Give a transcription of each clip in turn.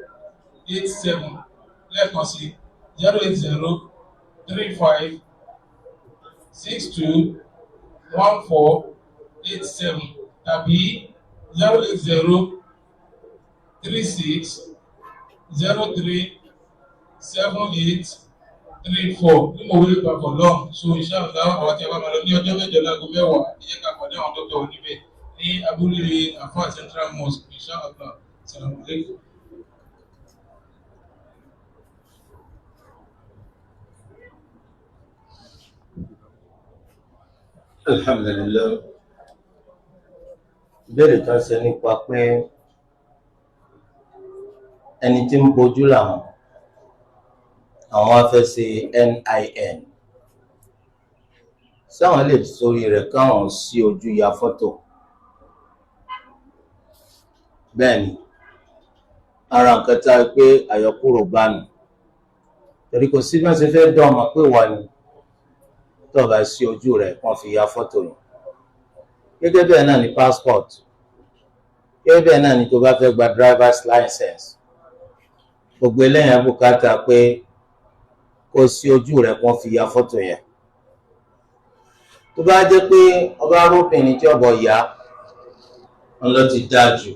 08035621487 lẹ́ẹ̀kan sí 08035621487 tàbí 08036037834 ní mo wí papọ̀ lọ́n so iṣẹ́ ọ̀gá àwọn tí a bá máa lọ ní ọjọ́ mẹ́jọ láago mẹ́wàá ìyẹn ká pàdé àwọn dókítà oníbẹ̀ ní abúlé Afá Central Mosque iṣẹ́ ọ̀gá Assalamu alaikum. Alhamdulillah. Ìbéèrè kan ṣe nípa pé ẹni tí ń bojú làwọn á fẹ́ ṣe NIN. Sáwọn lè sórí rẹ̀ káwọn sí ojú ya fọ́tò. Bẹ́ẹ̀ni, ara nǹkan tá a pé àyọkúrò bá nù. Torí kò sí bí wọ́n ṣe fẹ́ dán ọmọ pé wà ní tó bá sí ojú rẹ̀ kàn fi ya fọ́tò yìí. Gẹ́gẹ́ bẹ́ẹ̀ náà ni passport. Gẹ́gẹ́ bẹ́ẹ̀ náà ni tó bá fẹ́ gba driver's license. Gbogbo eléyàn bùkátà pé kó sí ojú rẹ̀ kàn fi ya fọ́tò yẹn. Tó bá jẹ́ pé ọba arúbìnrin tí ọbọ̀ yá wọn lọ ti dáa jù.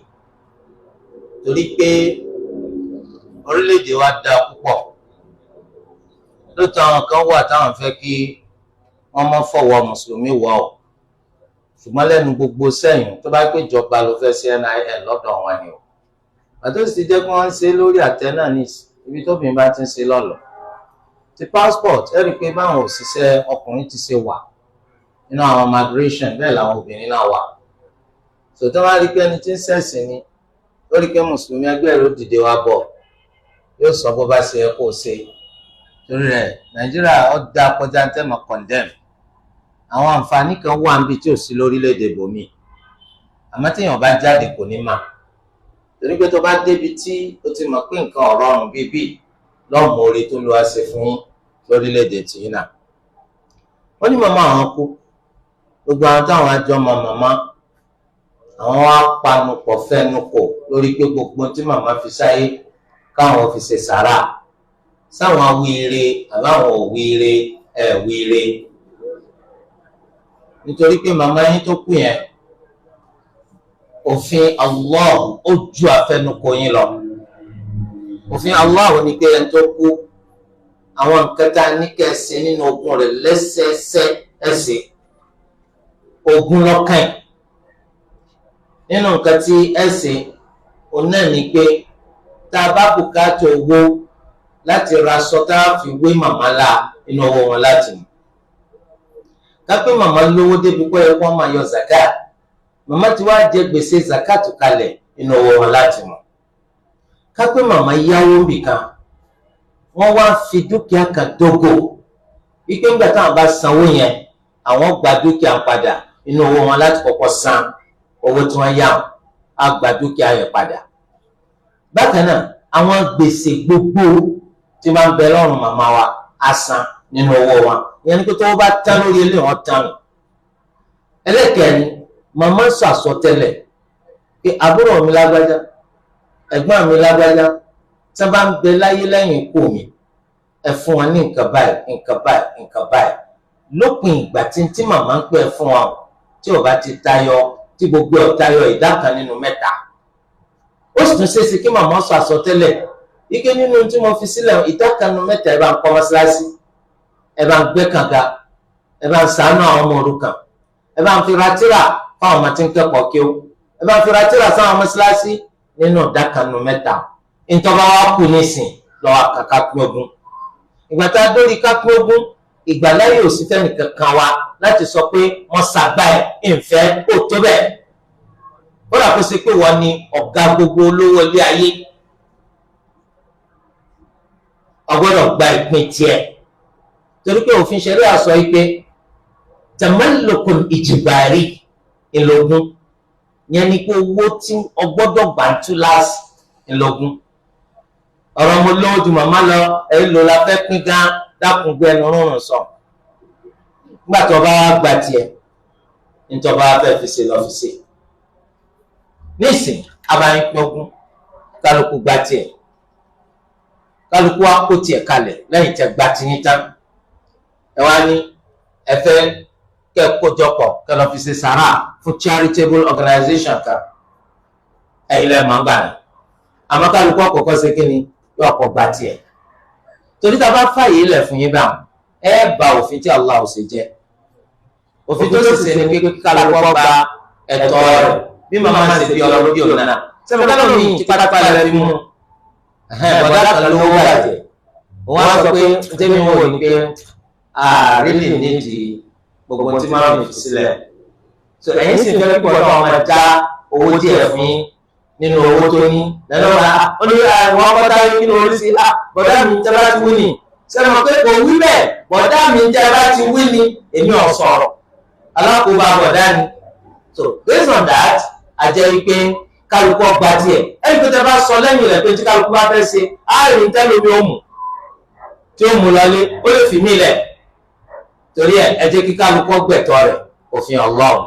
Torí pé orílẹ̀-èdè wa dáa púpọ̀. Lóòótọ́ àwọn kan wà táwọn fẹ́ kí wọ́n mọ́ fọwọ́ mùsùlùmí wọ̀ ọ́. Ṣùgbọ́n lẹ́nu gbogbo sẹ́yìn tó bá pé ìjọba ló fẹ́ sí NIN lọ́dọ̀ wọn ni o. Àti ó sì jẹ́ pé wọ́n ń ṣe lórí àtẹ náà ní ibi tóbìnrin bá ti ń ṣe lọ́lọ́. Ti passport ẹ rí i pé báwọn òṣìṣẹ́ ọkùnrin ti ṣe wà nínú àwọn migration bẹ́ẹ̀ làwọn obìnrin náà wà. Sòtọ́ wá rí i pé ẹni tí ń ṣẹ̀sìn ni lórí pé mùsùlùmí ẹgbẹ́ rẹ̀ ó dìde wá bọ̀ yóò sọ bó bá ṣe yẹ kó ṣe. Torí rẹ̀ Nàìjíríà ó dá kọjá ń tẹ́mọ̀ condemn. Àwọn àǹfààní kan wà níbi tí ò sí lórílẹ̀‐èdè bòmí àmọ́ téèyàn bá jáde kò ní mà torí pé tó bá débi tí ó ti mọ̀ pé nǹkan ọ̀rọ̀rùn bíbí lọ́mọ orí tó lọ́wọ́ ṣe fún lórílẹ̀‐èdè tìyín náà. Wọ́n ní màmá àwọn kú gbogbo àwọn táwọn àjọ mọ màmá àwọn wá panupọ̀ fẹ́nukò lórí pé gbogbo tí màmá fi sáyé káwọn fi ṣe sàrà sáwọn wíire àbáwọn ò wíire wíire. Nítorí pé màmá yín tó kú yẹn òfin Allah ó ju àfẹnukò yín lọ. Òfin Allah ní pé ẹni tó kú àwọn nǹkan tá a ní kẹsì nínú ogún rẹ̀ lẹ́sẹẹsẹ ẹsẹ̀ ogún lọ́kàn nínú nǹkan tí ẹsẹ̀ òun náà ní pé tá a bá bùkátà owó láti ra aṣọ tá a fi wé màmá la inú owó wọn láti mú. Kápẹ́ màmá lówó débi pé ẹ wọ́n máa yọ zakat màmá ti wá jẹ gbèsè zakat kalẹ̀ inú owó wọn láti mọ̀. Kápẹ́ màmá yáwó nìkan wọ́n wá fi dúkìá kan dógò wípé nígbà táwọn bá sanwó yẹn àwọn gba dúkìá padà inú owó wọn láti kọ́kọ́ san owó tí wọ́n yá wọn á gba dúkìá yẹn padà. Bákan náà àwọn gbèsè gbogbo tí máa ń bẹ lọ́rùn màmá wa á san nínú owó wọn ìyẹn ni pé tó bá tán lórí ilé wọn tán nù. Ẹlẹ́kẹ̀ẹ́ni màmá sọ àsọtẹ́lẹ̀ pé àbúrò mi lágbájá ẹ̀gbọ́n mi lágbájá tí wọ́n bá ń bẹ láyé lẹ́yìn ikú mi ẹ fún wọn ní nǹkan báyìí nǹkan báyìí nǹkan báyìí lópin ìgbà tí màmá ń pẹ́ fún wọn tí ò bá ti tayọ tí gbogbo ẹ̀ tayọ ìdá kan nínú mẹ́ta. Ó sì tún ṣeéṣe kí màmá sọ àsọtẹ́lẹ̀ ike nínú tí mo fi sílẹ̀ ìdá kan nínú mẹ́ta ẹ bá ń kọ́ mọ́ṣáláṣí ẹ bá ń gbẹ́ kànga ẹ bá ń ṣàánú àwọn ọmọ òrukàn ẹ bá ń fi ra tírà fáwọn ọmọ tí ń kẹ́kọ̀ọ́ kí ó ẹ bá ń fi ra tírà sáwọn mọ́ṣáláṣí nínú ìdá kan nínú mẹ́ta. Ìtọ́ba wa kù nísìn lọ́wọ́ kàkà pín ogún. Ìgbà tá a dórí ká pín ogún ìgbàláyè ò sí fẹ́ni kankan wa láti sọ pé wọ́n ṣàgbá ẹ̀ ìfẹ́ kò tó bẹ́ẹ̀. Ó rà kó sí pé wọ́n ní ọ̀gá gbogbo olówó ilé ayé. Ọgbọ́dọ̀ gba ìpín tiẹ̀. Torí pé òfin ṣẹ̀ríà sọ pé tamallukun ìjìbàrí ìlógún yẹn ni pé owó tí ọgbọ́dọ̀ gbà ń tú láàsì ìlógún. Ọ̀rọ̀ mo lówó ju màmá lọ ẹ̀yìn ló la fẹ́ pín dákun gbé ẹnu rúnrún sọ. Nígbà tó bá wá gba tiẹ̀ nítorí bá fẹ́ fi ṣe lọ fi ṣe. nísìn abayín pọ́gún kálukú gba tiẹ̀ kálukú wa kó tiẹ̀ kalẹ̀ lẹ́yìn tẹ́ gba tiyín tán ẹ wá ní ẹ fẹ́ kẹ́ kójọpọ̀ kẹ́ lọ fi ṣe sàrà fún charitable organization kan ẹ̀yin lẹ́ẹ̀ máa ń gbà ní àmọ́ kálukú ọ̀kọ̀ọ̀kọ̀ ṣe kí ni yóò kọ́ gba tiẹ̀ torí tá a bá fàyè lẹ̀ fún yín báwọn ẹ bá òfin tí Allah ṣe jẹ́ òfin tó sì ṣe ni pé kálukú gba ẹ̀tọ́ rẹ̀ bí màmá ṣe bí ọlọ́run bí òun náà sẹ́mi kálukú mi ti pátápátá rẹ̀ fi mú bọ̀dá kan lówó bàjẹ́ òun á sọ pé jẹ́mi wò ní pé àrílì nídìí gbogbo tí máa ń fi sílẹ̀ so ẹ̀yin sì fẹ́ kí bọ̀dá ọmọ já owó díẹ̀ fún yín nínú owó tó ní lẹ́nu ọ̀la ó ní àwọn ọkọ̀tà yín nínú orí sí bọ̀dá mi jẹ́ bá ti wí ni sẹ́nu pé kò wí bẹ́ẹ̀ bọ̀dá mi jẹ́ bá ti wí ni èmi ò sọ̀rọ̀ alákòóbá bọ̀dá ni so based on that àjẹ́ wípé kálukú ọgbà díẹ̀ ẹni pé tẹ́ bá sọ lẹ́yìn rẹ̀ pé tí kálukú bá fẹ́ ṣe àárín tẹ́lómi ó mú tí ó mú lọlé ó lè fi mí lẹ̀ torí ẹ jẹ́ kí kálukú gbẹ̀tọ́ rẹ̀ òfin Ọlọ́run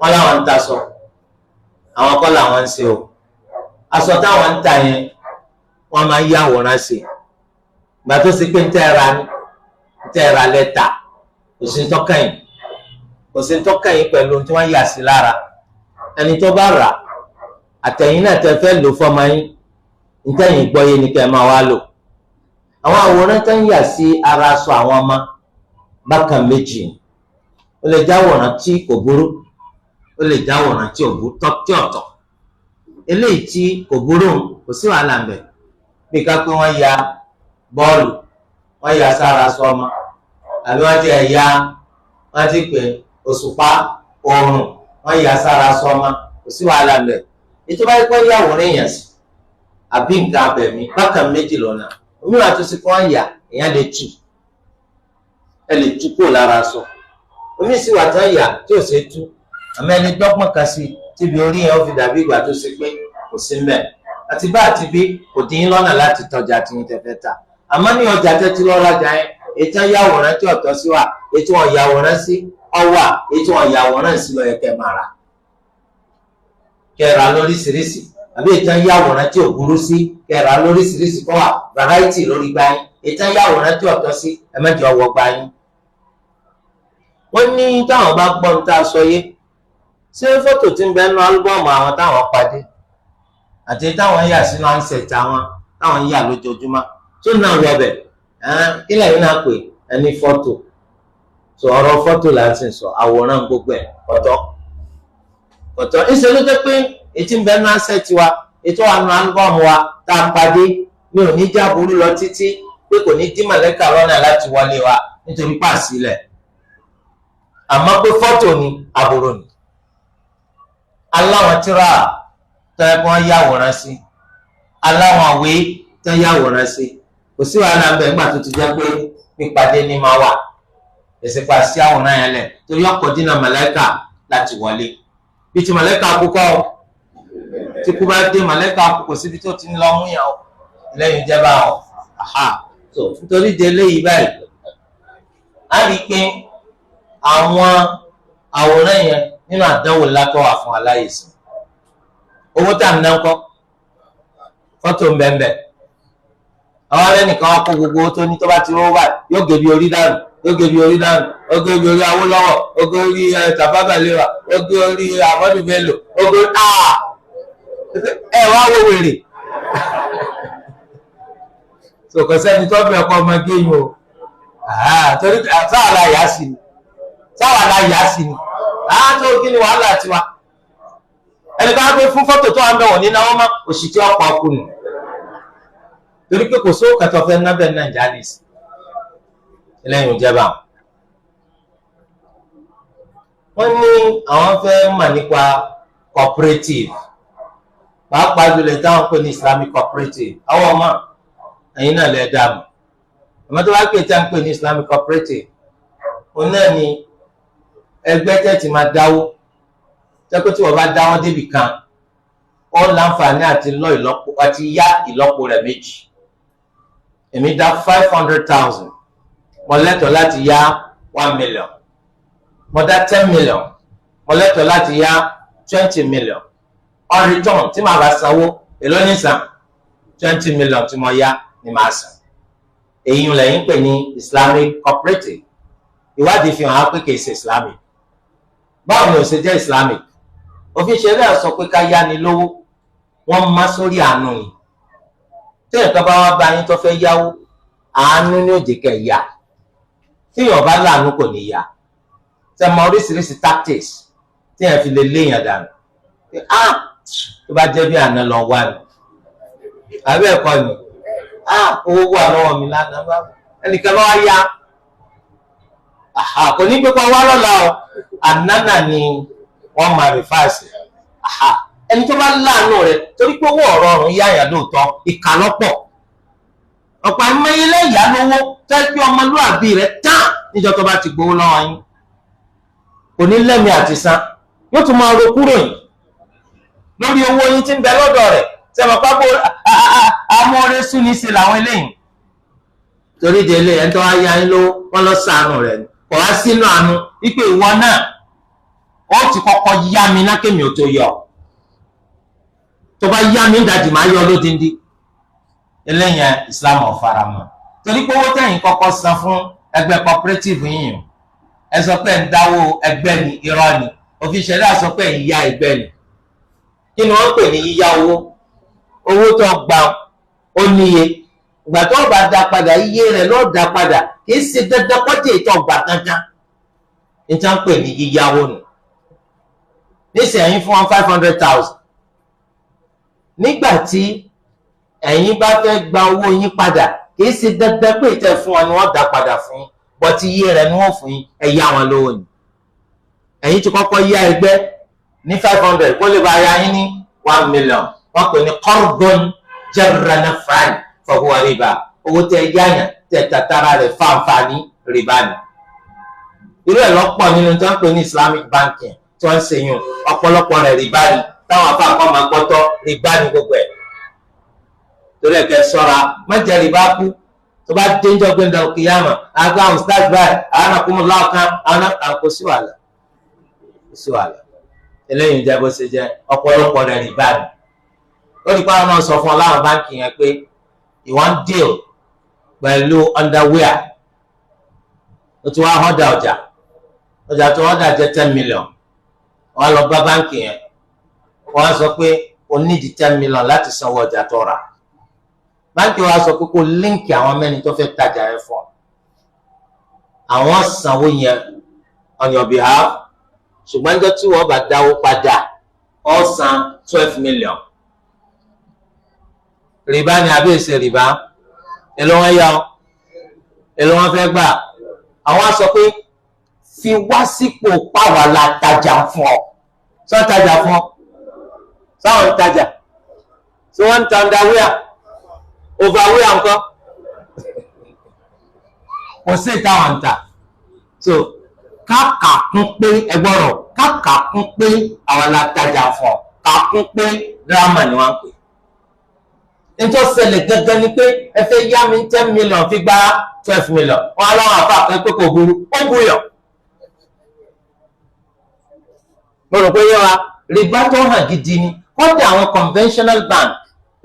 wọn làwọn ń ta sọ àwọn kọ́ làwọn ń ṣe o aṣọ táwọn ń ta yẹn wọ́n máa ń yá àwòrán sí ìgbà tó ṣe pé ń tẹ́ ra lẹ́tà kò sí ń tọ́ka yìí kò sí ń tọ́ka yìí pẹ̀lú tí wọ́n yà sí lára ẹni tó bá rà àtẹ̀yìn náà tẹ́ fẹ́ lò fọ́mọ yín nítẹ̀yìn gbọ́ yé ni kẹ́ ẹ máa wá lò àwọn àwòrán tó ń yà sí ara aṣọ àwọn ọmọ bákan méjì ó lè jáwòrán tí kò burú ó lè jáwòrán tí ọ̀tọ̀ eléyìí tí kò burú kò sí wàhálà ń bẹ̀ bí ká pé wọ́n ya bọ́ọ̀lù wọ́n ya sára aṣọ ọmọ àbí wọ́n ti ya wọ́n ti pè òṣùpá oòrùn wọ́n ya sára aṣọ ọmọ kò sí wàhálà ń bẹ̀ ètò bá yẹ kó yàwòrán èèyàn sí àbí nǹkan abẹ̀mí bákan méjì lọ́nà òmíràn àtúnṣe kí wọ́n yà èèyàn lè tù ẹ lè tú kúrò lára aṣọ omi sì wà tán yà tí ò ṣe tú àmọ́ ẹni dọ́gbọ́n kan sí tíbi orí yẹn ó fi dàbí ìgbà tó ṣe pé kò sí mbẹ̀ àti bá àti bí kò dín in lọ́nà láti tọ́jà tí yín tẹ́fẹ́ ta àmọ́ ní ọjà tẹ́tí lọ́ọ́ rajà yẹn ètò yàwòrán tí ọ̀tọ̀ sí wà ètò wọn yàwòrán sí ọwà ètò wọn yàwòrán sí lọ́ọ́ yẹ kẹ́ máa rà kẹ́ra lóríṣiríṣi àbí ètò yàwòrán tí ò burú sí kẹ́ra lóríṣiríṣi kọ́ wà variety lórí gbá yín ètò yàwòrán tí ọ̀tọ̀ sí ẹ̀mẹ́jọ wọ gbá yín. wọ́n ní táwọn bá gbọ́ ń tá a sọ yé ṣé fọ́tò tí ń bẹ nínú álúbọ̀mù àwọn táwọn pàdé àti táwọn yà sínú ansẹ̀tì àwọn táwọn yà lójoojúmọ́ tó náà wọ bẹ̀ kí lẹ́yìn náà pè ẹni fọ́tò tó ọ̀rọ̀ fọ́tò láti sọ àwòrán gbogbo ẹ̀ ọ̀tọ̀ ìṣe ló jẹ́ pé ètí ń bẹ nínú ansẹ̀tì wa ètò àwọn álúbọ̀mù wa tá a pàdé mi ò ní já burú lọ títí pé kò ní dí mọ̀lẹ́kà lọ́nà láti wọlé wa nítorí pàṣílẹ̀ àmọ́ pé fọ́tò ni àbúrò ni aláwọn tíra tẹ́lẹ̀ kí wọ́n yàwòrán sí aláwọn àwé tẹ́ yàwòrán sí kò sí wàhálà ń bẹ̀ nígbà tó ti jẹ́ pé pípadé ní máa wà ìsìnkú sí àwòrán yẹn lẹ̀ torí ọkọ̀ dínà mọ̀lẹ́kà láti wọlé bí ti mọ̀lẹ́kà àkókò tí kú bá dé mọ̀lẹ́kà àkókò síbi tó ti ń lọ mú yàn lẹ́yìn ìjẹba ọ̀ so nítorí de eléyìí báyìí á rí i pé àwọn àwòrán yẹn nínú àdánwò látọ̀ wà fún aláìsí owó tá à ń ná ńkọ́ fọ́tò ń bẹ́ẹ̀ àwọn alẹ́nìkan wá kó gbogbo owó tó ní tó bá ti rówó báyìí yóò gé bí orí dànù yóò gé bí orí dànù ó gé bí orí Awólọ́wọ̀ ó gé orí Tafawa Balewa ó gé orí Ahmadu Bello ó gé ẹ wá wo wèrè sòkò sẹ́ni tó bẹ̀ ọkọ ọmọ géyìn o torí sáwà la yà sí ni tó kí ni wàhálà tiwa ẹni ká gbé fún fọ́tò tó wà ń bẹ̀ wọ̀ ní náwó má òṣì tí ọ̀pọ̀ ọkùnrin torí pé kò sówó kẹtọ fẹ́ nábẹ́ nàìjíríà nìsí ẹlẹ́yìn ìjẹba wọ́n ní àwọn fẹ́ mà nípa cooperative pàápàá jùlọ táwọn pè ní Islamic cooperative àwọn ọmọ ẹ̀yin náà lè dààmú àmọ́ tó wá pè tí a ń pè ní Islamic cooperative òun náà ni ẹgbẹ́ tẹ́tì máa dáwó tẹ́kọ̀ tí wọ́n bá dáwọ́ débì kan ó láǹfààní àti yá ìlọ́po rẹ̀ méjì èmi dá 500,000 mo lẹ́tọ̀ọ́ láti yá 1 million mo dá 10 million mo lẹ́tọ̀ọ́ láti yá 20 million on return tí màá bá sanwó èló ní san 20 million tí mo yá ni màá san. èyí ń lẹ́yìn pè ní Islamic cooperative. ìwádìí fi hàn á pé kìí ṣe Islamic. báwo ni ó ṣe jẹ́ Islamic? òfin ṣẹlẹ̀ sọ pé ká yáni lówó wọ́n má sórí àánú ni. tí nǹkan bá wá bá yín tó fẹ́ yáwó àánú ní òjì kẹ́ yá. tí èèyàn bá láàánú kò ní yá. ṣe mọ oríṣiríṣi tactics tí èèyàn fi lè léèyàn dànù. tó bá jẹ́ bí àná lọ wá ni àbí ẹ̀kọ́ ni owó wà lọ́wọ́ mi lánàá bá ẹnìkan lọ́wọ́ yá kò ní pípa wá lọ́la o ànánà ni wọ́n máa rí fáàsì ẹni tó bá láàánú rẹ̀ torí pé owó ọ̀rọ̀ ọ̀run yáyà lóòótọ́ ìkà lọ́pọ̀ ọ̀pọ̀ ẹ̀mẹ́yẹ lẹ́yà lówó tẹ́ pé ọmọlúwàbí rẹ̀ tán níjọ́ tó bá ti gbowó lọ́wọ́ yín kò ní lẹ́mí àti san yóò tún máa ro kúrò yìí lórí owó yín tí ń bẹ lọ́dọ̀ rẹ̀ sẹ́wọ̀n pápó amóore sún ní sí làwọn eléyìí torí délé ẹni tó wá yá yín lówó wọ́n lọ sànù rẹ̀ ni kò wá sínú àánú wípé ìwọ náà ó ti kọ́kọ́ yá mi ná kémi ò tó yọ tó bá yá mi ń dajì máa yọ lódindi eléyìí Islam ò faramọ́ torí pé owó tẹ̀yìn kọ́kọ́ san fún ẹgbẹ́ cooperative yìí ẹ sọ pé ń dáwó ẹgbẹ́ ni irọ́ ni òfin ṣẹlẹ̀ sọ pé ń yá ẹgbẹ́ ni kí ni wọ́n pè ní yíyá owó tó gbà ó níye ìgbà tó bá dá padà iye rẹ̀ ló dá padà kì í ṣe dandan kọjá ìtọ́ gbà kankan ní tí wọ́n pè ní yíyáwó nù nísìnyí fún wọn 500,000 nígbà tí ẹ̀yin bá fẹ́ gba owó yín padà kì í ṣe dandan pé ìtẹ́ fún wọn ni wọ́n dá padà fún yín bọ́tí iye rẹ̀ ni wọ́n fún yín ẹ yá wọn lówó ni ẹ̀yin ti kọ́kọ́ yá ẹgbẹ́ ní 500 kó lè bá yá yín ní 1 million wọ́n pè ní qardun jarra naf'an fa huwa riba owó tẹ yáyàn tẹ tàtàrà rẹ̀ fáǹfààní rìbá ni. irú ẹ̀ lọ́pọ̀ nínú tí wọ́n pè ní Islamic banking tí wọ́n ń ṣe yùn ọ̀pọ̀lọpọ̀ rẹ̀ rìbá ni táwọn afáàkọ́ máa gbọ́tọ́ rìbá ni gbogbo ẹ̀. torí ẹ̀ kẹ́ sọ́ra mẹ́jẹ rìbá kú tó bá dénjọ́ gbẹ̀ndà òkèèyàmà àgbà àwọn stars báyìí àwọn àkómọ láọ̀kan àwọn àkó sí wàhálà eléyìí jẹ́ bó ṣe jẹ́ ọ̀pọ̀lọpọ̀ rẹ̀ rìbá ni. ó ní pàrọ̀ náà sọ fún ọ láwọn báńkì yẹn pé ìwọ́n deal pẹ̀lú underwear ó ti wá họ́dà ọjà tó họ́dà jẹ́ 10 million wọ́n lọ bá báńkì yẹn wọ́n sọ pé o nídi 10 million láti sanwó ọjà tó rà báńkì wa sọ pé kó líǹkì àwọn mẹ́ni tó fẹ́ tajà ẹ̀ fún àwọn sanwó yẹn on your behalf ṣùgbọ́n níjọ́ tí wọ́n bá dáwó padà ó san 12 million rìbá ni àbí èsè rìbá èlò wọn yá ọ èlò wọn fẹ́ gbà àwọn sọ pé fi wá sípò páwà la tajà fún ọ sọ tajà fún ọ sáwọn ń tajà tí wọ́n ń ta underwear overwear nǹkan kò sí ìtawà ń ta so káàkà kún pé ẹgbọ́rọ̀ káàkà kún pé àwọn la tajà fún ọ kàkún pé dírámà ni wọ́n ń pè nítorí ṣẹlẹ̀ gangan ni pé ẹ fẹ́ yá mi 10 million fi gba 12 million wọn aláwọ̀ àfa kan pé kò burú ó buyọ̀. mo rò pé yọra rìbá tó hàn gidi ni kọ́dà àwọn conventional bank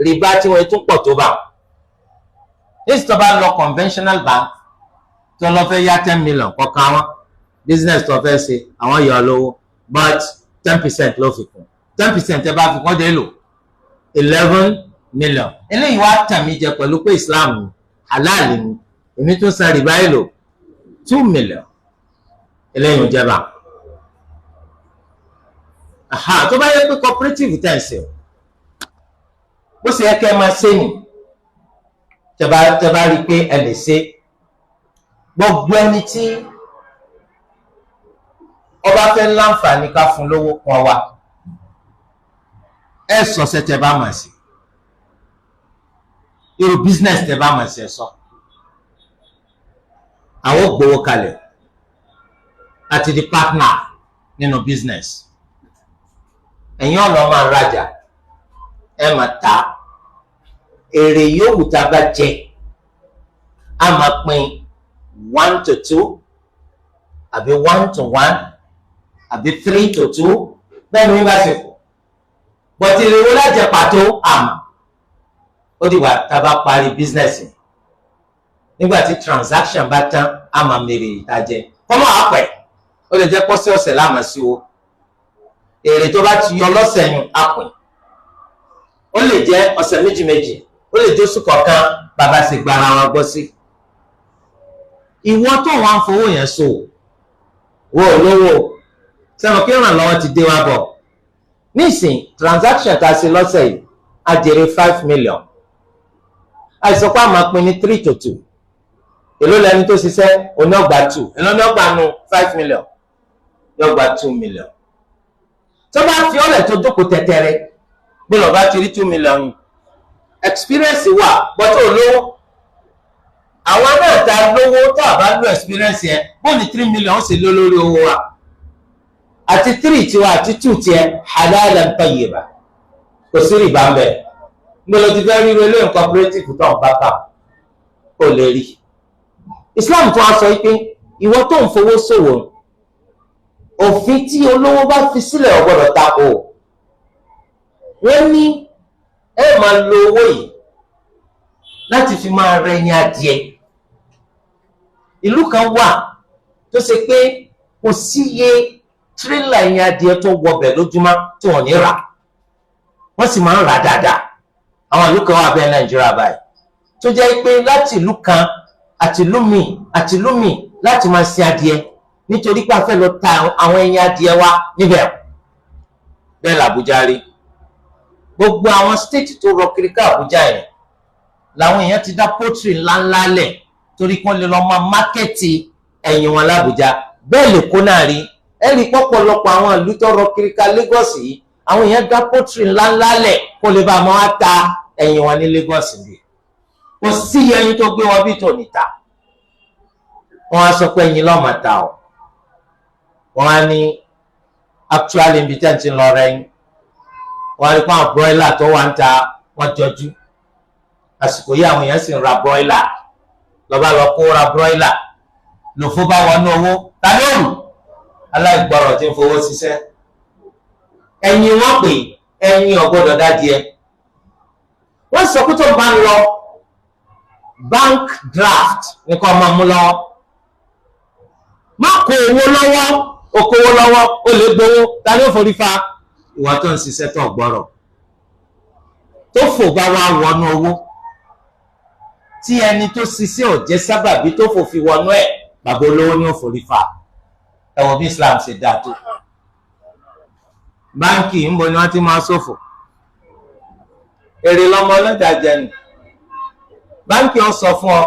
rìbá tí wọ́n tún pọ̀ tó bá wọn. nísìsiyìí tó bá lọ conventional bank tó lọ fẹ́ yá 10 million kọ̀ọ̀kan wọn business tó fẹ́ ṣe àwọn yọ lówó but 10% ló fi kún 10% ẹ bá fi kún dé lò 11 million eléyìí wá tàn mí jẹ pẹ̀lú pé Islam halal ni èmi tún san rìbá èlò 2 million eléyìí ń jẹba tó bá yẹ pé cooperative tẹ̀sí bó ṣe yẹ kẹ́ ẹ máa ṣe nì tẹ́ bá rí i pé ẹ lè ṣe gbogbo ẹni tí ọba fẹ́ láǹfààní ká fún lówó kan wa ẹ sọ ṣe tẹ́ bá máa ṣe irú business tẹ́ bá máa ṣe sọ àwọn gbowó kalẹ̀ àti di partner nínú business ẹ̀yin ọ̀nà máa rajà ẹ máa ta èrè yòówù tá a bá jẹ a máa pín 1-2 àbí 1-1 àbí 3-2 bẹ́ẹ̀ ni wọ́n bá ṣe kù bọ́tí ìrèwọ́ lájẹ pàtó àmà ó dìgbà tá a bá parí bísínẹ́sì nígbà tí transaction bá tán àmà mèrè ìtajẹ kọ́mọ́ àpẹ̀ ó lè jẹ́ pọ́sí ọ̀sẹ̀ láàmà sí o èrè tó bá ti yọ lọ́sẹ̀ yún àpẹ̀ ó lè jẹ́ ọ̀sẹ̀ méjì ó lè jẹ́ oṣù kọ̀ọ̀kan bàbá sì gba ara wọn gbọ́ sí ìwọ tó wọn fowó yẹn so wo olówó sẹ́wọ̀n kí ìrànlọ́wọ́ ti dé wá bọ̀ nísìn transaction tá a ṣe lọ́sẹ̀ yìí a jèrè 5 million àìsàn pé a máa pín ní 3-2 èló lẹni tó ṣiṣẹ́ oní ọgbà 2 èló ní ọgbà nu 5 million ní ọgbà 2 million tó bá fi ọ̀lẹ̀ tó jókòó tẹ̀tẹ̀rẹ̀ bí lọ́ọ́ bá ti rí 2 million experience wà bọ́tọ̀ olówó àwọn náà ta lówó tó a bá lo experience yẹn bó ní 3 million ó sì lé lórí owó wa àti 3 tiwa àti 2 tiẹ̀ halalan tayyiba kò sí rìbá ń bẹ̀ gbọ́dọ̀ ti fẹ́ rí relé cooperative tó ń bá kà ó lè rí Islam tó wá sọ pé ìwọ tó ń fowó ṣòwò òfin tí olówó bá fi sílẹ̀ ò gbọ́dọ̀ tako wọ́n ní ẹ máa lo owó yìí láti fi máa rẹ ẹyin adìẹ ìlú kan wà tó ṣe pé kò síye tírélà ẹyin adìẹ tó wọbẹ̀ lójúmọ́ tí wọ́n ní rà wọ́n sì máa ń rà dáadáa àwọn ìlú kan wà bẹ́ẹ̀ Nàìjíríà báyìí tó jẹ́ pé láti ìlú kan àti ìlú míì láti máa sin adìẹ nítorí pé a fẹ́ lọ ta àwọn ẹyin adìẹ wa níbẹ̀ bẹ́ẹ̀ l'Àbújá rí gbogbo àwọn stéètì tó rọ kiri ká Àbújá yẹn làwọn èèyàn ti dá pọ́tìrì ńláńlá lẹ̀ torí kí wọ́n lè lọ́ọ́ máa mákẹ́tì ẹ̀yìn wọn l'Àbújá bẹ́ẹ̀ lè kó náà rí ẹ̀rí pọ̀pọ̀lọpọ̀ àwọn ìlú tó rọ kiri ká Lagos yìí àwọn èèyàn dá pọ́tìrì ńláńlá lẹ̀ kó lè bá a máa ta ẹ̀yìn wọn ní Lagos bí kò sí ẹyin tó gbé wọn bí tò níta wọn á sọ pé ẹyin lọ́ọ́ máa ta ọ́ wọn á ní actually ibi tẹ́ ń ti lọ rẹ̀ yín wọ́n rí pé àwọn broiler tó wà ń ta wọ́n jọjú àsìkò yìí àwọn èèyàn sì ń ra broiler lọ́ba lọ kó ra broiler lòfó bá wọnú owó tani òrù aláìgbọràn tí ń fowó ṣiṣẹ́ ẹ̀yin wọ́n pè ẹ̀yin ọ̀gbọ́dọ̀ dádìẹ wọ́n sọ pé tó bá ń lọ bank draft nìkan máa mú lọ má kó owó lọ́wọ́ okòwò lọ́wọ́ ó lè gbowó tani ó forí fa ìwà tó ń ṣiṣẹ́ tó gbọ́rọ̀ tó fò bá wá wọnú owó tí ẹni tó ṣiṣẹ́ ò jẹ́ sábàbí tó fò fi wọnú ẹ̀ bàbá olówó ní òfòrí fa ẹ wo bí Islam ṣe dáa tó báńkì ń bọ ni wọ́n ti máa ṣòfò èrè lọ́mọ ọlọ́jà jẹnu báńkì ọ̀ sọ fún ọ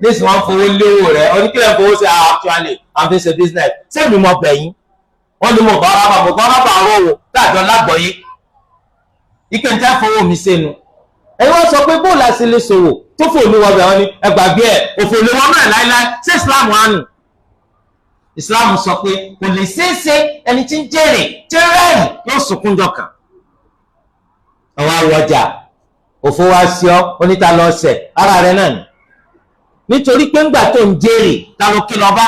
nísìnyí wọ́n fowó léwó rẹ̀ oníkílẹ̀ fowó ṣe actually àwọn fi ṣe business sẹ́mi mọ̀ bẹ̀yìn wọ́n ní mo bá ọ̀rọ̀ wò táàjọ lágbọ̀ọ́yé ike ń tẹ́ fowó mi sẹ́nu ẹ̀yin wọ́n sọ pé bóòlù àti lè ṣòwò tó fò ní wọ́n bẹ̀ wọ́n ní ẹgbàgbé ẹ̀ òfò lè wọ́n mẹ́rin láíláí sí Islam wánu Islam sọ pé kò lè ṣeéṣe ẹni tí ń jèrè tí ń rẹ́rìn yóò sunkún jọkàn àwọn àwọjà òfò wá sí ọ oníta lọ sẹ̀ ara rẹ náà ni nítorí pé ńgbà tó ń jèrè táwọn kí lọ bá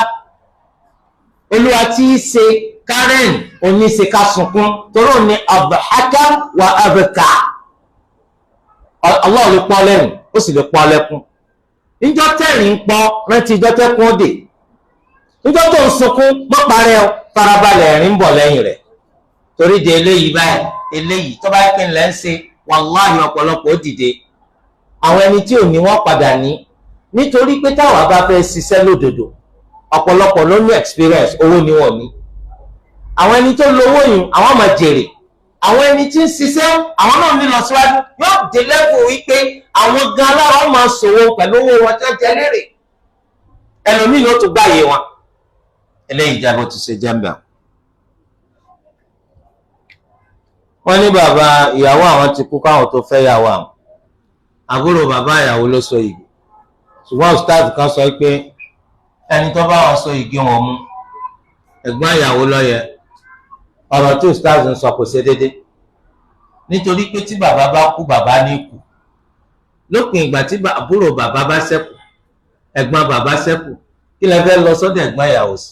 olúwa tí í ṣe karen oníṣe ká sunkún toró ní abdulhaka wa abeka Allah lè pọ́ lẹ́rìn ó sì lè pọ́ lẹ́kún níjọ́ tẹ̀rín ń pọ́ rántí ìjọ́ tẹ́kún ó dé níjọ́ tó ń sunkún mọ́ parẹ́ ọ farabalẹ̀ ẹ̀rín ń bọ̀ lẹ́yìn rẹ̀ torí de eléyìí báyìí eléyìí tó bá yẹ kí n lẹ́ ń ṣe wàláhì ọ̀pọ̀lọpọ̀ ó dìde àwọn ẹni tí ò ní wọ́n padà ní nítorí pé táwa bá fẹ́ ṣiṣẹ́ lódodo ọ̀pọ̀lọpọ̀ ló ní experience owó ni wọ́n ní àwọn ẹni tó lówó yìí àwọn máa jèrè àwọn ẹni tí ń ṣiṣẹ́ àwọn náà ní lọ síwájú yóò dé level wípé àwọn gan alára wọn máa ṣòwò pẹ̀lú owó wọn tó jẹ lérè ẹlòmíì ló tún gbáyé wọn eléyìí jẹ́ bó ti ṣe jẹ́ ń bẹ̀. wọ́n ní bàbá ìyàwó àwọn ti kú káwọn tó fẹ́ yàwó àwọn àbúrò bàbá ìyàwó ló so igi ṣùgbọ́n ustaz kan sọ pé ẹni tó bá wọn so igi wọn mú ẹ̀gbọ́n ìyàwó lọ́yẹ ọ̀rọ̀ tí ustaz ń sọ kò ṣe déédé nítorí pé tí bàbá bá kú bàbá ní kú lópin ìgbà tí àbúrò bàbá bá ṣẹ́kù ẹ̀gbọ́n bàbá ṣẹ́kù kí lẹ fẹ́ lọ sọ́dọ̀ ẹ̀gbọ́n ìyàwó sí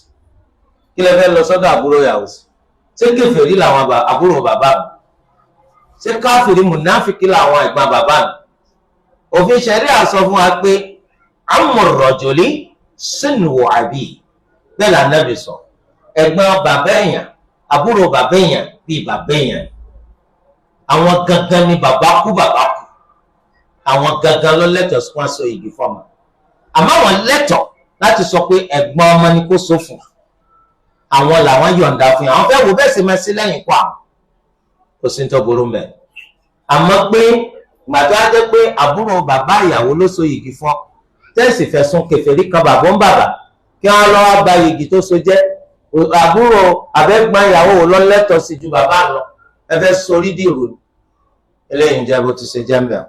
kí lẹ fẹ́ lọ sọ́dọ̀ àbúrò ìyàwó sí ṣé kèfèrí làwọn àbúrò bàbá mi ṣé káfìrí mùnáfìkì làwọn ẹ̀gbọ́n bàbá mi òfin ṣẹ̀ríà sọ fún wa pé ammu rajuli sinwu abi bẹ́ẹ̀ là Nábì sọ ẹ̀gbọ́n bàbá èèyàn àbúrò bàbá èèyàn bíi bàbá èèyàn àwọn gangan ni bàbá kú àwọn gangan ló lẹ́tọ̀ọ́ sí wọn so igi fọ́mọ àmọ́ àwọn lẹ́tọ̀ọ́ láti sọ pé ẹ̀gbọ́n ọmọ ni kó so fún àwọn làwọn yọ̀ǹda fún yàn àwọn fẹ́ wo bẹ́ẹ̀ sì máa sí lẹ́yìn kó àwọn kò sí ní tó burú mẹ́ àmọ́ pé gbàtọ́ á jẹ́ pé àbúrò bàbá ìyàwó ló so igi fún tẹ́sì fẹ̀sùn kèfèrí kan bàbá ń bàbá kí wọ́n lọ́wọ́ gba igi tó so jẹ́ àbúrò àbẹ́gbọ́n ìyàwó lọ lẹ́tọ̀ọ́ sí ju bàbá lọ ẹ fẹ́ sorí dìrò eléyìí ń jẹ́ bó ti ṣe jẹ́ mbẹ́.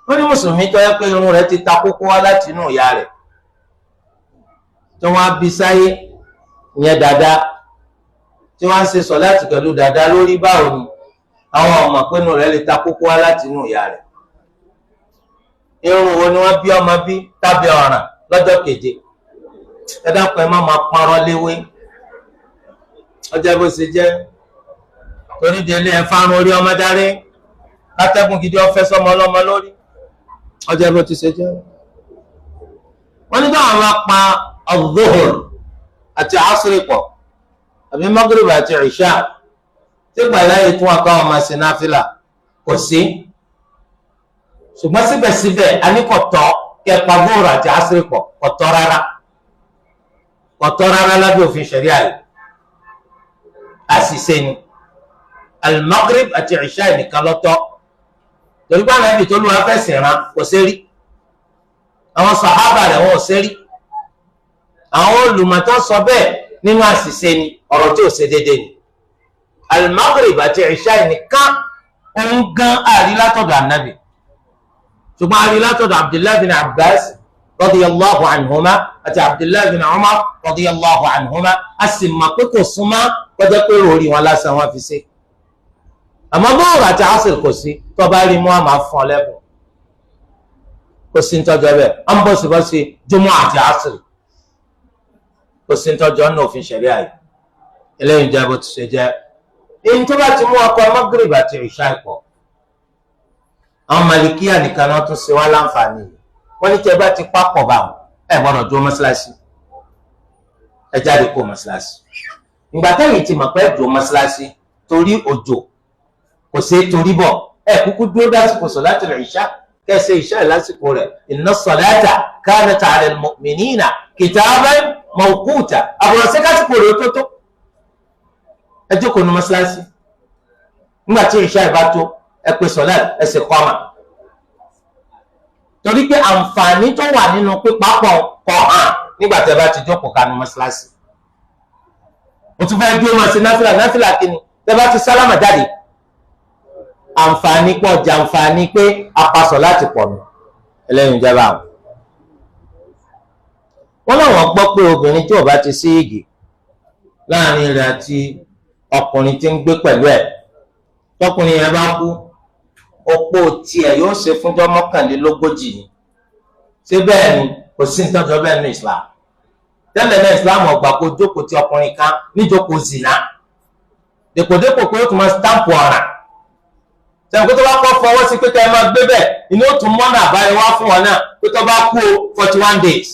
wọ́n ní mùsùlùmí tó yẹ pé irun rẹ̀ ti ta kókó wá láti inú ìyá rẹ̀ tí wọ́n á bí sáyé ìyẹn dáadáa tí wọ́n á ṣe sọ̀láàtì pẹ̀lú dáadáa lórí báwo ni àwọn ọmọ pé irun rẹ̀ lè ta kókó wá láti inú ìyá rẹ̀. irun wo ni wọ́n bí ọmọ bí tábí ọ̀ràn lọ́jọ́ keje ẹ dákun ẹ má máa pọnrọ́ léwé ọjọ́ bó ṣe jẹ́ torí délé ẹ fárun orí ọmọ dárí látẹ́gùn gidi ọ̀fẹ́ sọmọ ọlọ́mọ lórí ọjọ́ bó ti ṣe jẹ́. wọ́n ní káwọn máa pa az-zuhr àti asri pọ̀ àbí maghrib àti isha tí gbàláyé tún wọn káwọn máa ṣe náfìlà kò sí ṣùgbọ́n síbẹ̀síbẹ̀ aníkọ̀tọ́ kẹpa zuhr àti asri pọ̀ kọ̀tọ́ rárá lábẹ́ òfin ṣẹ̀ríà yìí àṣìṣe ni al-maghrib àti isha nìkan lọ́tọ̀ torí pé àwọn ẹbí tó lù wá fẹsẹ̀ rán kò sí rí àwọn sàhábà rẹ̀ wọn ò sí rí àwọn olùmọ̀tọ́ sọ bẹ́ẹ̀ nínú àṣìṣe ni ọ̀rọ̀ tí ò ṣe déédéé ni al-maghrib àti isha nìkan òun gan àrí látọ̀dọ̀ ànábì ṣùgbọ́n àrí látọ̀dọ̀ abdullahi bin abbas radiyallahu anhuma àti abdullahi bin umar radiyallahu anhuma a sì mọ̀ pé kò súnmọ́ kọjá pé rori wọn lásán wọn fi ṣe àmọ́ bóòrò àti asìrì kò sí tó bá rí mú àmà fún ọ lẹ́bùn kò sí nítọ́jọ́ bẹ́ẹ̀ ọ ń bọ̀sibọ́sí jùmọ̀ àti asìrì kò sí nítọ́jọ́ ọ̀nà òfin ṣẹ̀ríà yìí eléyìí jẹ́ bó ti ṣe jẹ́ èyí tó bá ti mú ọkọ Maghrib àti ìṣá ìpọ̀ àwọn Màlìkíyà nìkan náà tún ṣe wá láǹfààní yìí wọ́n ní tẹ́ bá ti pápọ̀ bá wọn ẹ gbọ́dọ̀ dúró mọ́ṣáláṣí ẹ jáde kó mọ́ṣáláṣí ìgbà tẹ́yìn ti mọ̀ pé ẹ dúró mọ́ṣáláṣí torí òjò kò sí torí bọ̀ ẹ kúkú dúró dásìkò sọ̀látul ìṣá kẹsẹ̀ ìṣá lásìkò rẹ̀ inna salata kanat ala al-mu'minina kitaban mawquta àbúrò sí kásìkò rẹ̀ tó ẹ jókòó ní mọ́ṣáláṣí nígbà tí ìṣá ìbá tó ẹ pè sọ̀lá ẹ sì kọ́mà torí pé àǹfààní tó wà nínú pípapọ̀ kọ̀ hàn nígbà tí ẹ bá ti jókòó kánú mọ́ṣáláṣí o tún fẹ́ dúró máa ṣe náfìlà kínní tẹ bá ti sálámà jáde àǹfààní pọ̀ jẹ́ àǹfààní pé apasọ̀ láti pọ̀ nù ẹlẹ́yin jẹ́ báwọn. wọ́n láwọn gbọ́ pé obìnrin tí ó bá ti sí igi láàrin rẹ̀ àti ọkùnrin tí ń gbé pẹ̀lú ẹ̀ tọkùnrin yẹn bá kú opó tiẹ̀ yóò ṣe fúnjọ́ 39 ni ṣé bẹ́ẹ̀ ni kò sí nítọ́jọ́ bẹ́ẹ̀ ní Islam tẹ́lẹ̀ náà Islam ọgbà kó jókòó tí ọkùnrin kan níjókòó zina dèpòdépò pé ó tún máa stamp ọ̀ràn sẹ́wọ̀n pé tó bá kọ́ fọwọ́ sí pé ká ẹ máa gbé bẹ́ẹ̀ inú ó tún mọ́nà àbáyọ wá fún wọn náà pé tó bá kú 41 days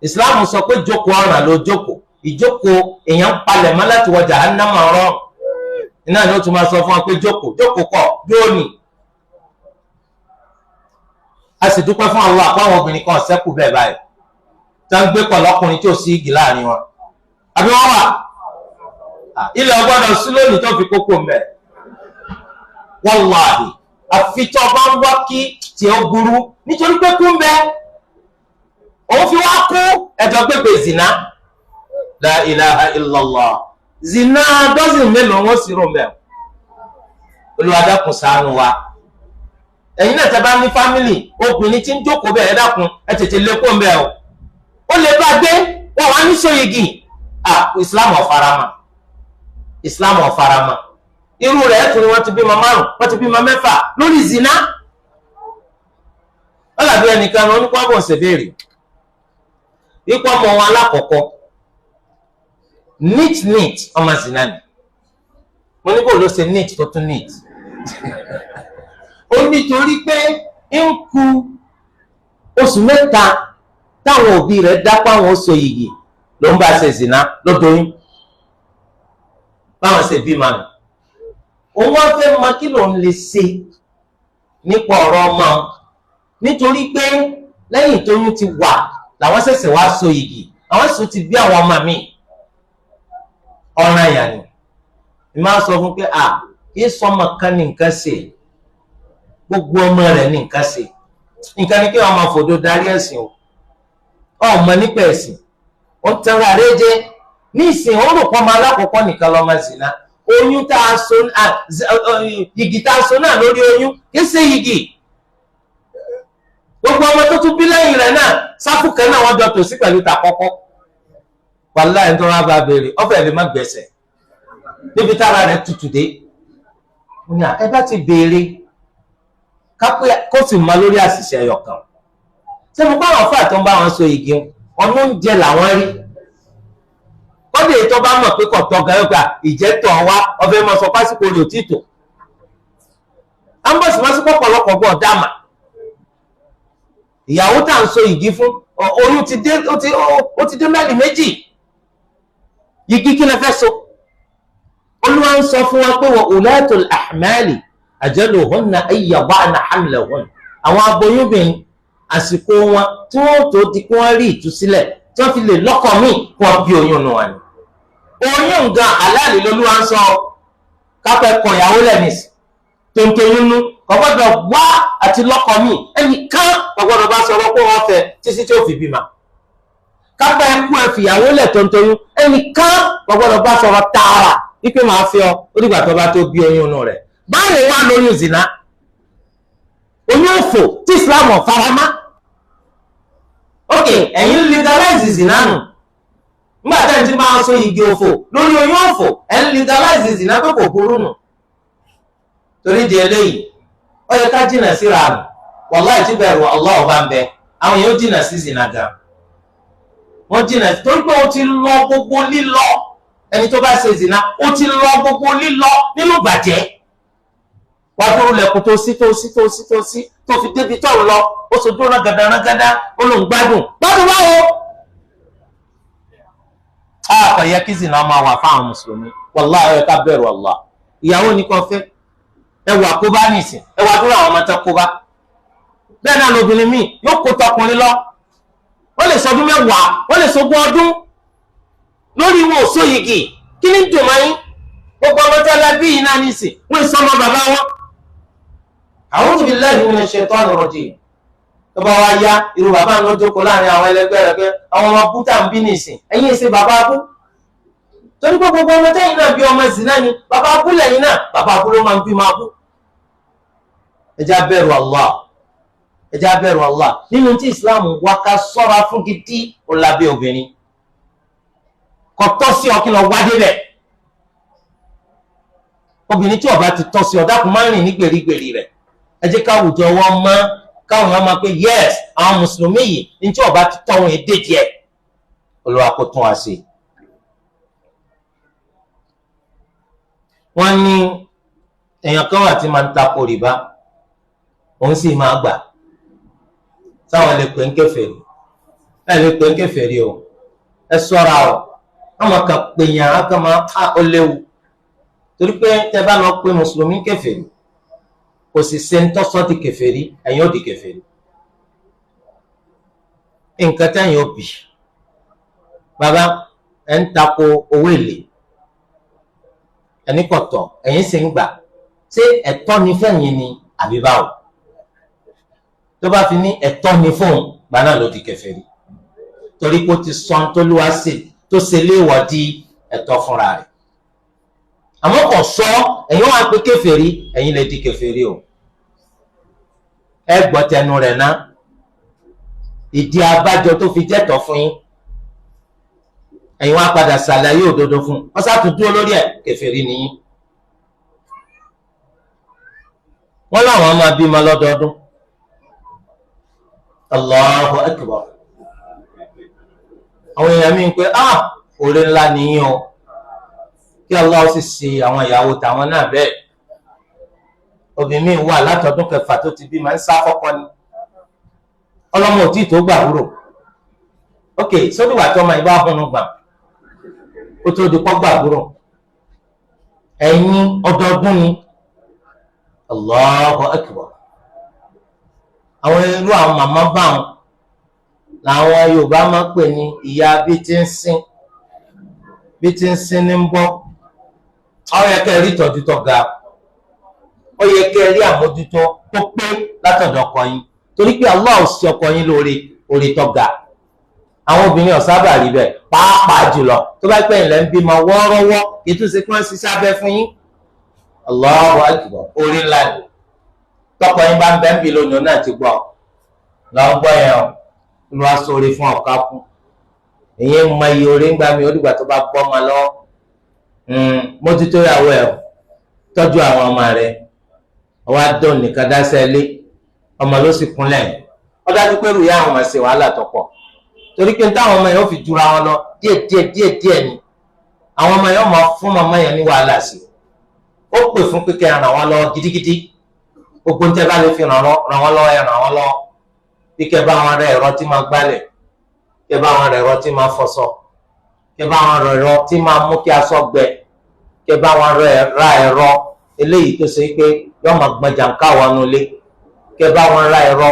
Islam sọ pé jókòó ọ̀ràn ló jókòó ìjókòó èèyàn palẹ̀ mọ́ láti wọ jahannama rán iná ni ó tún máa sọ fún wọn pé jókòó kọ̀ yóò ní. a sì dúpẹ́ fún àwọn àpáwọn obìnrin kan ṣẹ́kù bẹ́ẹ̀ báyìí tá ń gbé pọ̀ lọ́kùnrin tí ò sí igi láàrin wọn àbí wọ́n wà ilẹ̀ ọgbọ́dọ̀ sí lónìí tó fi kókó mẹ́ wàláhì àfitọ́ bá ń wá kí tí ó burú nítorí pé kú ń bẹ òun fi wá kú ẹ̀jọ̀ gbégbé zina la ilaha illallah zina dọ́sìn mélòó wọ́n sì rò mẹ́ Olúwa dákun ṣàánú wa ẹ̀yin náà tẹ́ bá ní fámìlì obìnrin tí ń jókòó bẹ́ẹ̀ dákun ẹ tètè lé kó mẹ́ o ó lè bá gbé wọ́n wá ní sóyigi Islam ọ̀farama irú rẹ̀ tún ni wọ́n ti bímọ 5 wọ́n ti bímọ 6 lórí zina ọlàbí ẹnìkan ní oníkọ́ bọ̀ ṣèbéèrè ipò ọmọ wọn alákọ̀ọ́kọ́ neat ọmọ zina ni mo ní bò ló ṣe neat tó tún neat ó nítorí pé ń ku oṣù mẹ́ta táwọn òbí rẹ̀ dápọ̀ àwọn oṣù yìí ló ń bá ṣe zina lọ́dọọyún báwọn ṣe bí màmí òun wá fẹ́ mọ kí ló ń lè ṣe nípa ọ̀rọ̀ ọmọ nítorí pé lẹ́yìn tóyún ti wà làwọn ṣẹ̀ṣẹ̀ wá so yìí àwọn sì ti bí àwọn ọmọ mi ọ̀ràn àyà ni ì máa sọ fún pé kì í sọmọ kan ní nǹkan ṣe gbogbo ọmọ rẹ̀ ní nǹkan ṣe nǹkan ni kí wọn máa fòdó darí ẹ̀sìn o ọmọ nípa ẹ̀sìn ó tẹ̀ra rẹ jẹ ní ìsìn ó rò pọ́ ọmọ alákọ̀ọ́kọ́ nìkan lọ́mọ zina oyún tá a so yìgì tá a so náà lórí oyún kì í ṣe yìgì gbogbo ọmọ tó tún bí lẹ́yìn rẹ̀ náà sáfù kan náà wọ́n jọ tòsí pẹ̀lú tàkọ́kọ́ wàhálà ẹni tó wá bá béèrè ọ̀fẹ́ lè má gbẹ̀sẹ̀ níbi tára rẹ̀ tutù dé ẹ bá ti béèrè kó sì mọ lórí àṣìṣe ẹyọ kan ṣé mo bá wọn fà tó ń bá wọn so igi ọ̀nà oúnjẹ làwọn rí kọ́dé tó bá mọ̀ pé kọ̀tọ́ gan yóò gba ìjẹ́tọ̀ wá ọbẹ̀ mọ̀ sọ pásíkò rẹ̀ ò tí tò ambọ̀sì máa ń sọ́kọ̀ ọ̀pọ̀lọpọ̀ gbọ́ ọ̀dàmà ìyàwó tá à ń so igi fún oyún ó ti dé mẹ́rin méjì igi kí lẹ fẹ́ so olúwa ń sọ fún wa pé wa ulatul ahmali ajaluhunna an yada'na hamlahun àwọn aboyúnbìnrin àsìkò wọn tí wọ́n tó di kí wọ́n rí ìtúsílẹ̀ tí wọ́n fi lè lọ́kọ míì kí wọ́n bí oyún nù wọn ni oyún gan aláàlè lolúwa ń sọ kápẹ́ kọ ìyàwó lẹ́nìsì tó ń toyún nú kò gbọ́dọ̀ wá àti lọ́kọ míì ẹnìkan kò gbọ́dọ̀ bá sọ̀rọ̀ pé wọ́n fẹ́ títí tí ó fi bímọ kápẹ́ kú ẹ fìyàwó lẹ̀ tó ń toyún ẹnìkan kò gbọ́dọ̀ bá sọ̀rọ̀ tààrà wípé máa fi ọ ó dìgbà tó bá tó bí oyún nù rẹ̀ báwo wá lóyún zina oyún òfò tí Islam ọ̀farama ok ẹ̀yin legalize zina nù nígbà tẹ́ ẹ̀ ti máa so igi òfò lórí oyún òfò ẹ̀ ń legalize zina pé kò burú nù torí di eléyìí ó yẹ ká jìnà síra nù wàláì tí bẹ̀rù Allah ọba ń bẹ àwọn yóò jìnà sí zina gan wọ́n jìnà torí pé ó ti lọ gbogbo lílọ ẹni tó bá ṣe zina ó ti lọ gbogbo lílọ nínú bàjẹ́ wàá dúró lẹ́kùn tó sí tó fi débi tó ń lọ ó sojú rágàdá ó ló ń gbádùn báwo. kò yẹ kí zina máa wà fáwọn mùsùlùmí wàláhì ẹ ká bẹ̀rù Allah ìyàwó ní kò fẹ́ ẹ wà kó bá nìsín ẹ wà dúró àwọn ọmọ tó kó bá bẹ́ẹ̀ náà lóbìnrin míì yóò kó tọkùnrin lọ wọ́n lè sọdún mẹ́wàá wọ́n lè sọgbọ́n ọdún lórí wọn ò sóyigi kí ni dùn máa yín gbogbo ọmọ tí a lọ bí yìí náà nìsín wọ́n ń sọmọ bàbá wọn. A'udhu billahi minash shaitani rajim tó bá wá yá irú bàbá ń lọ́jọ́ kó láàrin àwọn ẹlẹgbẹ́ rẹ̀ pé àwọn ọmọ bútà ń bí nìsín ẹ̀yin ṣe bàbá abú torí pé gbogbo ọmọ tẹ́yìn náà bí ọmọ zina ni bàbá abú lẹ́yìn náà bàbá abú ló máa ń bí máa bú. ẹ jẹ́ á bẹ̀rù Allah ẹ jẹ́ á bẹ̀rù Allah nínú tí Islam wá ká sọ́ra fún gidi ọ̀làbẹ́ obìnrin kò tọ́ sí ọ kí lọ wá débẹ̀ obìnrin tí ó bá ti tọ́ sí ọ dákun máa ń rìn ní gbèrígbèrí rẹ̀ ẹ jẹ́ káwùjọ wọn mọ́ káwọn èèyàn máa pé yes àwọn mùsùlùmí yìí ní tí ó bá ti tọ́ wọn èdè díẹ̀ Olúwa kó tún wá sí i. wọ́n ní èèyàn kan wà tí máa ń tako rìbá òun sì máa gbà sáwọn lè pè ń kèfèrí ẹ lè pè ń kèfèrí o ẹ ṣọ́ra o àwọn kan pèèyàn á kàn máa ó léwu torí pé tẹ́ bá lọ pé mùsùlùmí kèfèrí kò sì ṣe ń tọ́sọ́ di kèfèrí ẹ̀yin ó di kèfèrí nǹkan tẹ́yìn ó bì bàbá ẹ̀ ń tako owó èlé ẹni kọ̀tọ̀ ẹ̀yin sì ń gbà ṣé ẹ̀tọ́ ni fẹ́yìn ni àbí báwo tó bá fi ní ẹ̀tọ́ ni fóun gbà náà ló di kèfèrí torí pé ó ti sọ tó lúwa sí tó ṣe léèwọ̀ di ẹ̀tọ́ fúnra rẹ̀ àmọ́ kò sọ ẹ̀yin wà pé kèfèrí ẹ̀yin lè di kèfèrí o ẹ gbọ́ tẹnu rẹ̀ ná ìdí abájọ tó fi jẹ́tọ̀ fún yín ẹ̀yin wá padà ṣàlàyé òdodo fún wọ́n sátún dúró lórí ẹ̀ kèfèrí nìyí wọ́n láwọn máa bímọ lọ́dọọdún Allahu Akbar àwọn èèyàn mi ń pé oore ńlá nìyí o kí Allah sì ṣe àwọn ìyàwó tàwọn náà bẹ́ẹ̀. Obìnrin mi wà látọdún kẹfà tó ti bí máa ń sá fọ́kọ ni ọlọ́mọ ò tí tó gbàwúrò. ok sódìwà tó ọmọ ìbá fúnnu gbà kó tó di pọ́ gbàwúrò ẹ̀yin ọdọọdún ni. Allahu akbar. àwọn irú àwọn màmá báwọn làwọn Yorùbá máa ń pè ní ìyá bí ti ń sin ní ń bọ́. ó yẹ kẹ́ rí ìtọ́jú tó ga, ó yẹ kẹ́ rí àmójútó tó pé látọ̀dọ̀ ọkọ yín, torí pé Allah sí ọkọ yín lórí tó ga. àwọn obìnrin ọ̀sábà rí bẹ́ẹ̀ pàápàá jùlọ tó bá pẹ́ ìlẹ̀ ń bímọ wọ́ọ́rọ́wọ́ kì í tún ṣe kí wọ́n ṣiṣẹ́ abẹ fún yín. Allahu akbar, orí ńlá ni. tọkọ yín bá ń bẹ́ ń bí lónìí náà ti gbọ́ lọ́wọ́ gbọ́ yẹn o ló wá sórí fún ọ̀ká kú. èyí ń mọ iye orí ń gbà mí ó dìgbà tó bá bọ́ ọmọ lọ́wọ́. mójútó ìyàwó ẹ̀ tọ́jú àwọn ọmọ rẹ̀ ọwọ́ adó nìkan dáṣẹ́ lé ọmọ ló sì kúnlẹ̀. ó dájú pé rúyà àwọn ọmọ ṣe wàhálà tó pọ̀ torí pé táwọn ọmọ yẹn ó fi jura wọn lọ díẹ̀ ni àwọn ọmọ yẹn ó mọ fún màmá yẹn ní wàhálà sí. ó pè fún pé kẹ́ ràn wọ́n lọ gidigidi, gbogbo ń tẹ́ bá lè fi ràn wọ́n lọ ẹ ràn wọ́n lọ. bí kẹ́ bá wọn rẹ ẹ̀rọ tí máa gbálẹ̀, kẹ́ bá wọn rẹ ẹ̀rọ tí máa fọṣọ, kẹ́ bá wọn rẹ ẹ̀rọ tí máa mú kí aṣọ gbẹ, kẹ́ bá wọn ra ẹ̀rọ eléyìí tó ṣe pé yóò máa gbọ́n jàǹká wọnú ilé, kẹ́ bá wọn ra ẹ̀rọ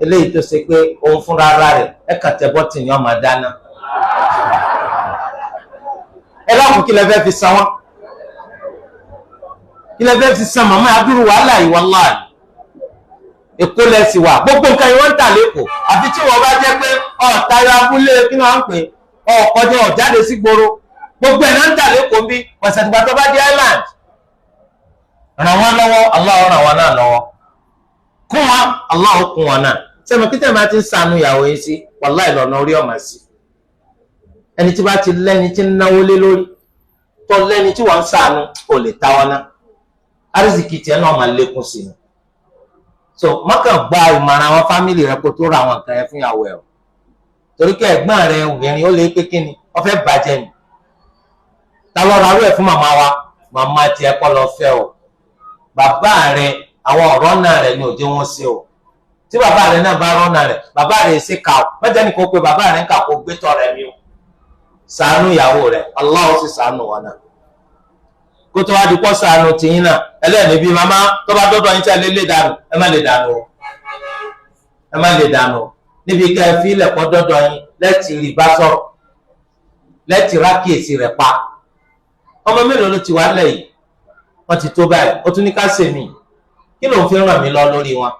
eléyìí tó ṣe pé òun fúnra ara rẹ̀ ẹ kàn tẹ bọ́tìnì yóò máa dáná. ẹ lákùn kí lẹ fẹ́ fi san wọn, kí lẹ fẹ́ fi san màmá adúrú wàhálà yìí wallahi. Èkó lẹ́sì wà gbogbo nǹkan yìí wọ́n ń tà lẹ́kọ̀ọ́ àfi tí wọ́n bá jẹ́ pé ọ̀tayọ abúlé kí wọ́n ń pè ọ̀kọ́jọ́ ọ̀jáde sí gbòòrò gbogbo ẹ̀ náà ń tà lẹ́kọ̀ọ́ bí pàṣẹtìgbà tó bá dé island. ràn wọ́n lọ́wọ́ Allah ràn wọ́n náà lọ́wọ́, kún wọn Allah kún wọn náà. sẹ́mi kí tẹ̀mí ti ń sànú ìyàwó yín sí wallahi lọ́nà orí ọ̀mà sí. ẹni tí bá ti lẹ́ni tí ń náwó lé lórí tó lẹ́ni tí wọ́n ń sànú kò lè ta wọn náà, arísìkì tiẹ̀ náà máa lékún sí ni. so mọ́kàn gba ìmọ̀ràn àwọn fámìlì rẹ kó tó ra àwọn nǹkan yẹn fún ìyàwó ẹ̀ o, torí pé ẹ̀gbọ́n rẹ obìnrin ó lè pé kí ni wọ́n fẹ́ bàjẹ́ ni. ta ló ra arú ẹ̀ fún màmá wa? màmá tiẹ̀ kọ́ lọ fẹ́ o. bàbá rẹ àwọn ọ̀rọ̀ náà rẹ ni òde wọn ṣe o. tí bàbá rẹ náà bá rọ́nà rẹ bàbá rẹ ṣe kà ó mẹ́jọ nìkan pé bàbá rẹ ń kà kó gbé tọ̀ rẹ mi o. ṣàánú ìyàwó rẹ Allah ó sì ṣàánú wọn náà. kó tó wá di pọ́ ṣàánú tìyín náà ẹlẹ́ni bíi màmá tó bá dọ́dọ̀ yín tí a lè dànù ẹ má lè dànù o. ẹ má lè dànù o. níbi ká ẹ fi ilẹ̀ kọ́ dọ́dọ̀ yín lẹ́tì rí bá sọ̀rọ̀ lẹ́tì rákìyèsí rẹ̀ pa. ọmọ mélòó ló ti wá lẹ́yìn wọ́n ti tó báyìí ó tún ní ká ṣe mí kí ló ń fi ràn mí lọ lórí wọn.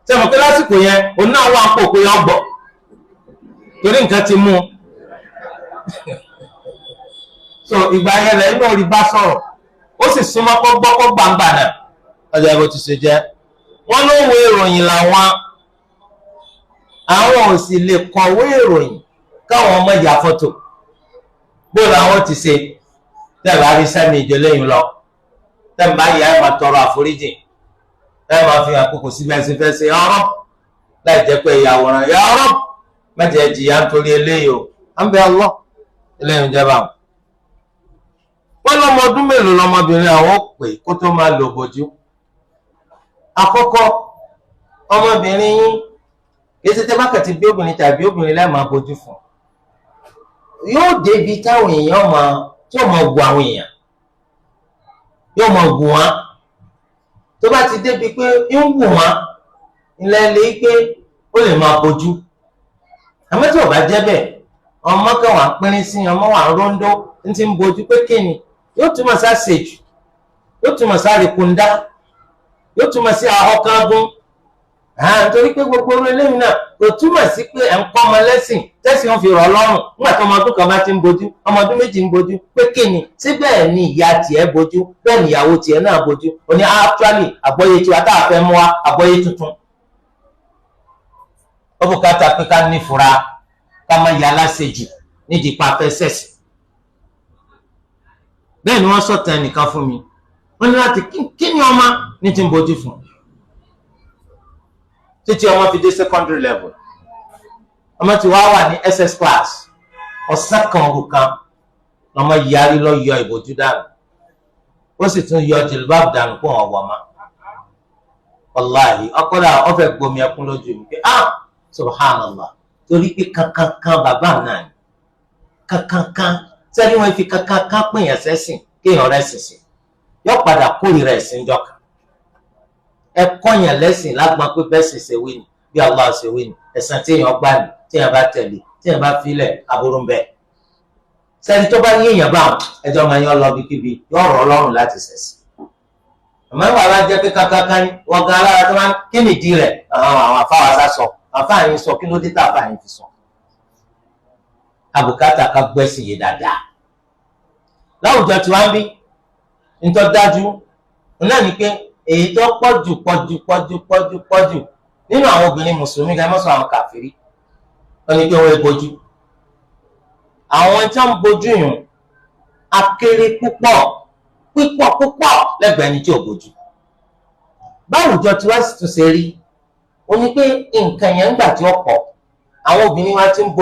sẹ́wọ̀n pé lásìkò yẹn òun náà wà ń pò pé ọgbọ̀ torí nǹkan ti mú un. so ìgbà yẹn lẹ́yìn náà rí bá sọ̀rọ̀ ó sì súnmọ́ kó gbọ́ kó gbangba náà ọjà ìbò ti ṣe jẹ́. wọ́n ló wo ìròyìn làwọn àwọn ò sì lè kọ̀wé ìròyìn káwọn ọmọ ìyá fọ́tò bó làwọn ti ṣe tẹ́ẹ̀ bá rí sẹ́mi ìjọlẹ́yìn lọ tẹ́ẹ̀ bá yẹ ẹ̀ máa tọrọ àforíjì ẹ̀ máa fi àkókò síbẹ̀ sí fẹ́ ṣe ọ̀rọ̀ láì jẹ́ pé ìyàwòrán yà ọ̀rọ̀ mẹ́jẹ̀ jìyà nítorí eléyìí o à ń bẹ ọlọ́ eléyìí ń jẹba. wọ́n lọ́mọ ọdún mélòó lọ́mọbìnrin àwọn pè kó tó máa lò bójú. àkọ́kọ́ ọmọbìnrin yín kì í ṣe tẹ́bákàtì bí obìnrin tàbí obìnrin láì máa bójú fún yóò débi táwọn èèyàn máa tí yóò máa gu àwọn èèyàn yóò máa gu wọn tó bá ti débi pé ń wù wọn ilẹ̀ lè pé ó lè máa bójú. àmọ́ tí ò bá jẹ́ bẹ́ẹ̀ ọmọ kan wà pínrín sí ọmọ wà rọ́ńdó ń ti ń bójú pé kíni yóò túmọ̀ sí àṣejù yóò túmọ̀ sí àríkúndá yóò túmọ̀ sí àhọ́kágún. nítorí pé gbogbo orí eléyìí náà kò túmọ̀ sí pé ẹ̀ ń kọ́ ọmọ lẹ́sìn tẹ́sí wọn fi rọ̀ lọ́rùn nígbà tí ọmọ ọdún kan bá ti ń bójú ọmọ ọdún méjì ń bójú pé kíni síbẹ̀ ni ìyá tiẹ̀ bójú bẹ́ẹ̀ ni ìyàwó tiẹ̀ náà bójú ó ní actually àgbọ́yé tiwa tá a fẹ́ mú wa àgbọ́yé tuntun. ó bùkátà pé ká nífura ká má yà láṣejù nídìí pa afẹ́ sẹ̀sì. bẹ́ẹ̀ ni wọ́n sọ̀tàn ẹnìkan fún mi wọ́n ní láti kí ni ọmọ ní ti ń bójú fún títí ọmọ fi dé secondary level ọmọ tí wàá wà ní SS class ọ̀sán kan òru kan lọ́mọ yarí lọ yọ ìbòjú dànù ó sì tún yọ jìlbáàbù dànù kó wọn wọ̀ mọ́ wàláhì ọkọ̀dà ọ̀fẹ́ gbomi ẹkún lójú mi pé subhanallah torí pé kankan bàbá náà ni kankan sẹ́ni wọ́n fi kankan pèèyàn sẹ́sìn kéèyàn rẹ̀ sìnsìn yọ padà kórìíra ẹ̀sìn jọkàn ẹ̀kọ́ yẹn lẹ́sìn lágbọ́n pé bẹ́ẹ̀ sì ṣe wí ni bí Allah ṣe wí ni ẹ̀san tí èèyàn gbà ní tí èèyàn bá tẹ̀lé tí èèyàn bá filẹ̀ aburú ń bẹ sẹ́ni tó bá yéèyàn bá ẹjọ́ máa yọ lọ bíkíbi yọ ọ̀rọ̀ ọlọ́run láti ṣẹ̀sìn àmọ́ ìwà bá jẹ́ pé kankan ni wọ́n gan alára tó máa ń kí nìdí rẹ̀ àwọn afáwàsá sọ àfáàyìn sọ kí ló dé tá àfáàyìn fi sọ àbùkátà ká gbẹ́sìn yé dáadáa láwùjọ tí wọ́n ń bí nítorí dájú náà ni pé èyí tó pọ̀jù nínú àwọn obìnrin mùsùlùmí gan mọ́sọ̀ àwọn kàfírí wọ́n ní pé wọ́n bojú àwọn tí wọ́n ń bojú yùn akéré púpọ̀ lẹ́gbẹ̀ẹ́ ẹni tí ò bojú báwùjọ tí wọ́n sì tún ṣe rí ó ní pé nǹkan yẹn ń gbà tí ó pọ̀ àwọn obìnrin wa ti ń bojú.